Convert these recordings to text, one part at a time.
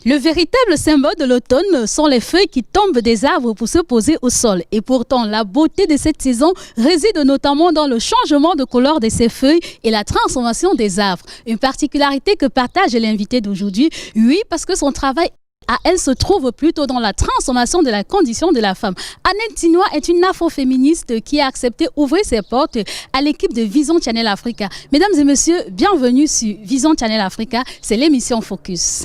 Le véritable symbole de l'automne sont les feuilles qui tombent des arbres pour se poser au sol. Et pourtant, la beauté de cette saison réside notamment dans le changement de couleur de ces feuilles et la transformation des arbres. Une particularité que partage l'invité d'aujourd'hui, oui, parce que son travail à elle se trouve plutôt dans la transformation de la condition de la femme. Annette Tinois est une afroféministe qui a accepté d'ouvrir ses portes à l'équipe de Vision Channel Africa. Mesdames et messieurs, bienvenue sur Vision Channel Africa, c'est l'émission Focus.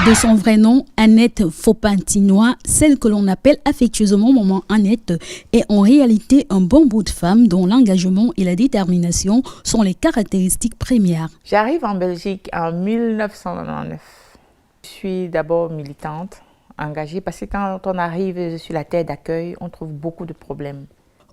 De son vrai nom, Annette Fopin-Tinois, celle que l'on appelle affectueusement Maman Annette, est en réalité un bon bout de femme dont l'engagement et la détermination sont les caractéristiques premières. J'arrive en Belgique en 1999. Je suis d'abord militante, engagée, parce que quand on arrive sur la terre d'accueil, on trouve beaucoup de problèmes.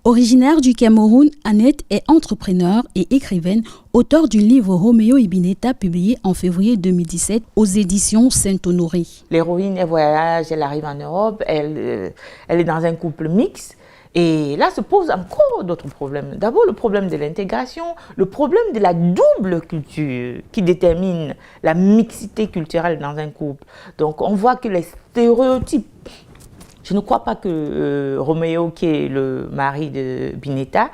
Originaire du Cameroun, Annette est entrepreneure et écrivaine, auteure du livre Roméo et Bineta publié en février 2017 aux éditions Saint-Honoré. L'héroïne, elle voyage, elle arrive en Europe, elle est dans un couple mixte. Et là se posent encore d'autres problèmes. D'abord le problème de l'intégration, le problème de la double culture qui détermine la mixité culturelle dans un couple. Donc on voit que les stéréotypes. Je ne crois pas que Roméo, qui est le mari de Bineta,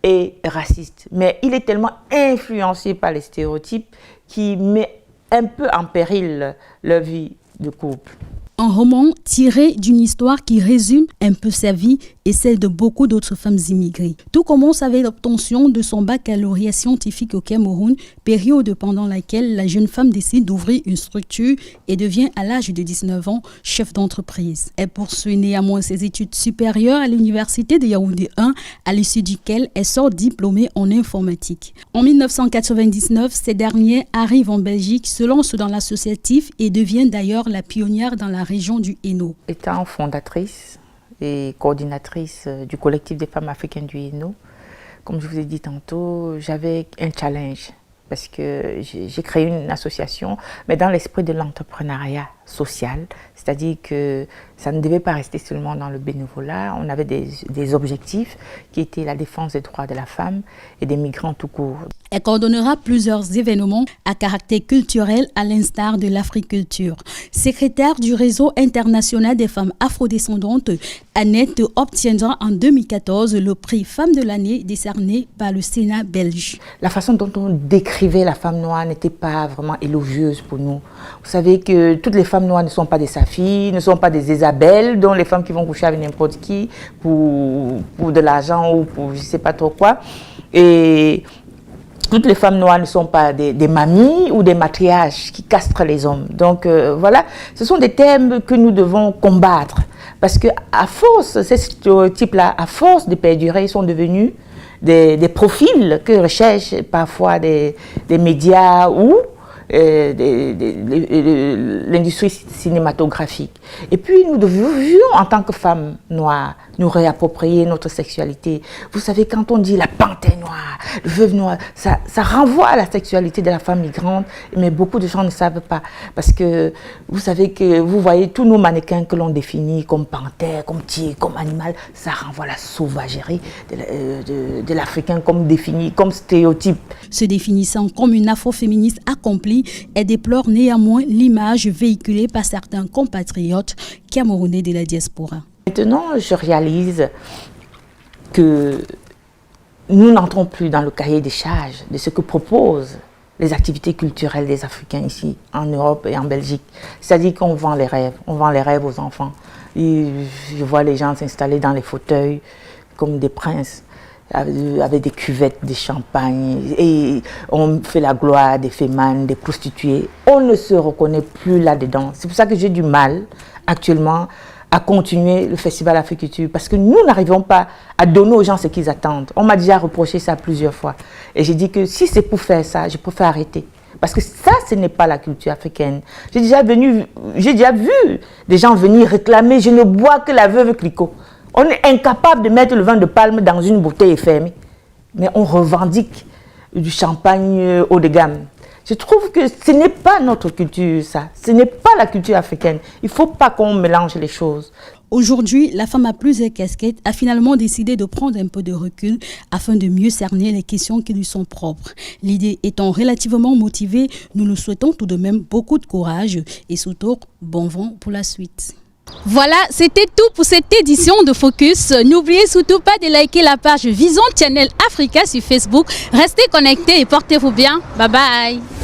est raciste. Mais il est tellement influencé par les stéréotypes qui met un peu en péril leur vie de couple. Un roman tiré d'une histoire qui résume un peu sa vie et celle de beaucoup d'autres femmes immigrées. Tout commence avec l'obtention de son baccalauréat scientifique au Cameroun, période pendant laquelle la jeune femme décide d'ouvrir une structure et devient à l'âge de 19 ans chef d'entreprise. Elle poursuit néanmoins ses études supérieures à l'université de Yaoundé 1, à l'issue duquel elle sort diplômée en informatique. En 1999, cette dernière arrive en Belgique, se lance dans l'associatif et devient d'ailleurs la pionnière dans la région du Hainaut. Étant fondatrice et coordinatrice du collectif des femmes africaines du Hainaut, comme je vous ai dit tantôt, j'avais un challenge parce que j'ai créé une association, mais dans l'esprit de l'entrepreneuriat social, c'est-à-dire que ça ne devait pas rester seulement dans le bénévolat. On avait des objectifs qui étaient la défense des droits de la femme et des migrants tout court. Elle coordonnera plusieurs événements à caractère culturel à l'instar de l'Africulture. Secrétaire du réseau international des femmes afrodescendantes, Annette obtiendra en 2014 le prix Femme de l'année décerné par le Sénat belge. La façon dont on décrivait la femme noire n'était pas vraiment élogieuse pour nous. Vous savez que toutes les femmes noires ne sont pas des Safi, ne sont pas des Isabelle, dont les femmes qui vont coucher avec n'importe qui pour de l'argent ou pour je ne sais pas trop quoi. Et toutes les femmes noires ne sont pas des mamies ou des matriarches qui castrent les hommes. Donc voilà, ce sont des thèmes que nous devons combattre. Parce qu'à force, ces stéréotypes-là, à force de perdurer, ils sont devenus des profils que recherchent parfois des médias ou l'industrie cinématographique. Et puis nous devions, en tant que femmes noires, nous réapproprier notre sexualité. Vous savez, quand on dit la panthère noire, le veuve noire, ça renvoie à la sexualité de la femme migrante, mais beaucoup de gens ne savent pas. Parce que vous savez que vous voyez tous nos mannequins que l'on définit comme panthère, comme tigre, comme animal, ça renvoie à la sauvagerie de l'Africain comme défini, comme stéréotype. Se définissant comme une afroféministe accomplie, elle déplore néanmoins l'image véhiculée par certains compatriotes camerounais de la diaspora. Maintenant, je réalise que nous n'entrons plus dans le cahier des charges de ce que proposent les activités culturelles des Africains ici, en Europe et en Belgique. C'est-à-dire qu'on vend les rêves aux enfants. Et je vois les gens s'installer dans les fauteuils comme des princes, avec des cuvettes de champagne, et on fait la gloire des fémanes, des prostituées. On ne se reconnaît plus là-dedans. C'est pour ça que j'ai du mal actuellement à continuer le festival Africulture, parce que nous n'arrivons pas à donner aux gens ce qu'ils attendent. On m'a déjà reproché ça plusieurs fois. Et j'ai dit que si c'est pour faire ça, je préfère arrêter. Parce que ça, ce n'est pas la culture africaine. J'ai déjà vu des gens venir réclamer « je ne bois que la veuve Clicquot ». On est incapable de mettre le vin de palme dans une bouteille fermée. Mais on revendique du champagne haut de gamme. Je trouve que ce n'est pas notre culture, ça. Ce n'est pas la culture africaine. Il ne faut pas qu'on mélange les choses. Aujourd'hui, la femme à plusieurs casquettes a finalement décidé de prendre un peu de recul afin de mieux cerner les questions qui lui sont propres. L'idée étant relativement motivée, nous nous souhaitons tout de même beaucoup de courage et surtout bon vent pour la suite. Voilà, c'était tout pour cette édition de Focus. N'oubliez surtout pas de liker la page Vision Channel Africa sur Facebook. Restez connectés et portez-vous bien. Bye bye.